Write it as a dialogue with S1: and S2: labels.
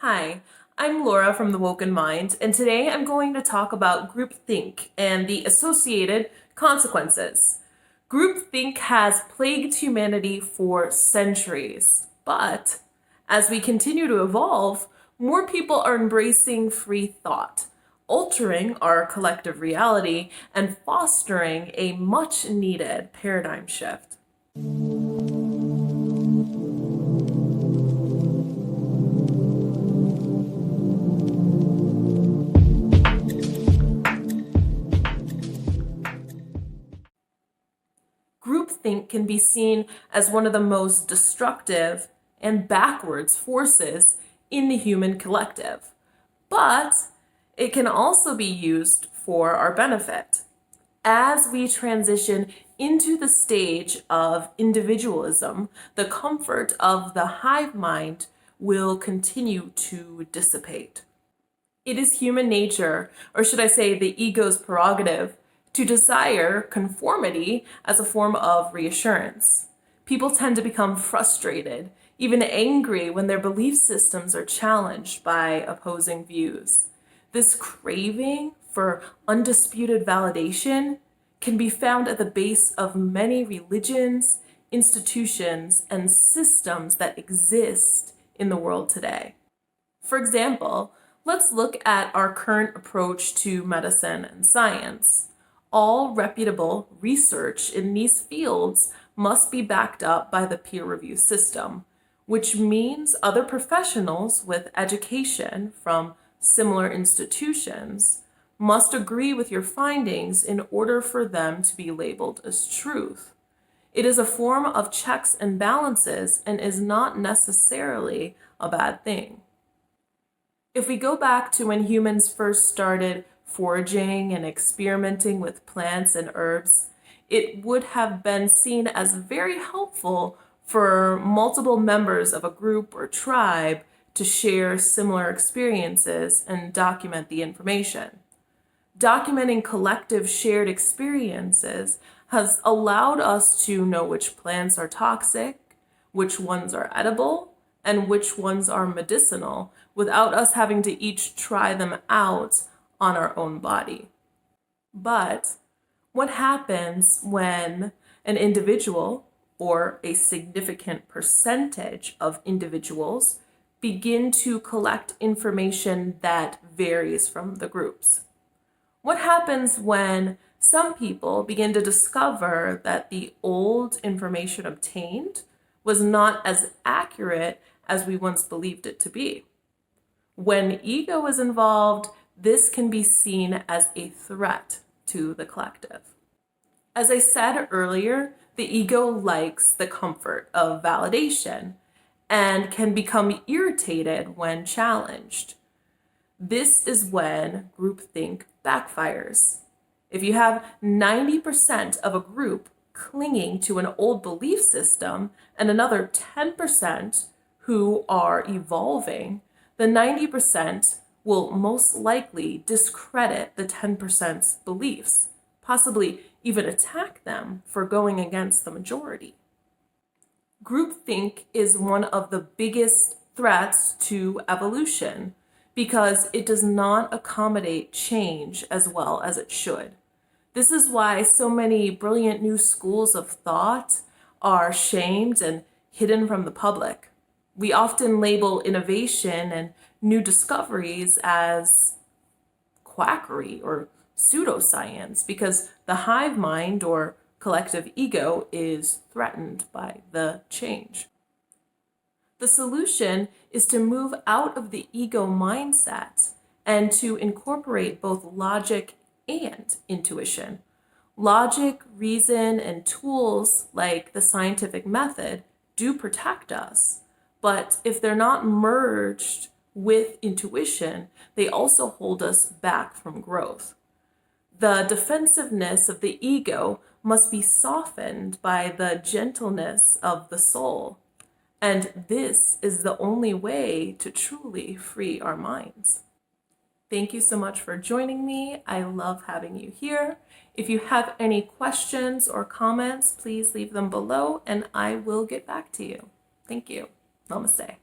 S1: Hi, I'm Laura from The Woken Mind, and today I'm going to talk about groupthink and the associated consequences. Groupthink has plagued humanity for centuries, but as we continue to evolve, more people are embracing free thought, altering our collective reality and fostering a much needed paradigm shift. Groupthink can be seen as one of the most destructive and backwards forces in the human collective, but it can also be used for our benefit. As we transition into the stage of individualism, the comfort of the hive mind will continue to dissipate. It is human nature, or should I say the ego's prerogative, to desire conformity as a form of reassurance. People tend to become frustrated, even angry when their belief systems are challenged by opposing views. This craving for undisputed validation can be found at the base of many religions, institutions, and systems that exist in the world today. For example, let's look at our current approach to medicine and science. All reputable research in these fields must be backed up by the peer review system, which means other professionals with education from similar institutions must agree with your findings in order for them to be labeled as truth. It is a form of checks and balances and is not necessarily a bad thing. If we go back to when humans first started foraging and experimenting with plants and herbs, it would have been seen as very helpful for multiple members of a group or tribe to share similar experiences and document the information. Documenting collective shared experiences has allowed us to know which plants are toxic, which ones are edible, and which ones are medicinal without us having to each try them out on our own body. But what happens when an individual or a significant percentage of individuals begin to collect information that varies from the groups? What happens when some people begin to discover that the old information obtained was not as accurate as we once believed it to be? When ego is involved, this can be seen as a threat to the collective. As I said earlier, the ego likes the comfort of validation and can become irritated when challenged. This is when groupthink backfires. If you have 90% of a group clinging to an old belief system and another 10% who are evolving, the 90% will most likely discredit the 10%'s beliefs, possibly even attack them for going against the majority. Groupthink is one of the biggest threats to evolution because it does not accommodate change as well as it should. This is why so many brilliant new schools of thought are shamed and hidden from the public. We often label innovation and new discoveries as quackery or pseudoscience because the hive mind or collective ego is threatened by the change. The solution is to move out of the ego mindset and to incorporate both logic and intuition. Logic, reason, and tools like the scientific method do protect us, but if they're not merged with intuition, they also hold us back from growth. The defensiveness of the ego must be softened by the gentleness of the soul. And this is the only way to truly free our minds. Thank you so much for joining me. I love having you here. If you have any questions or comments, please leave them below and I will get back to you. Thank you. Namaste.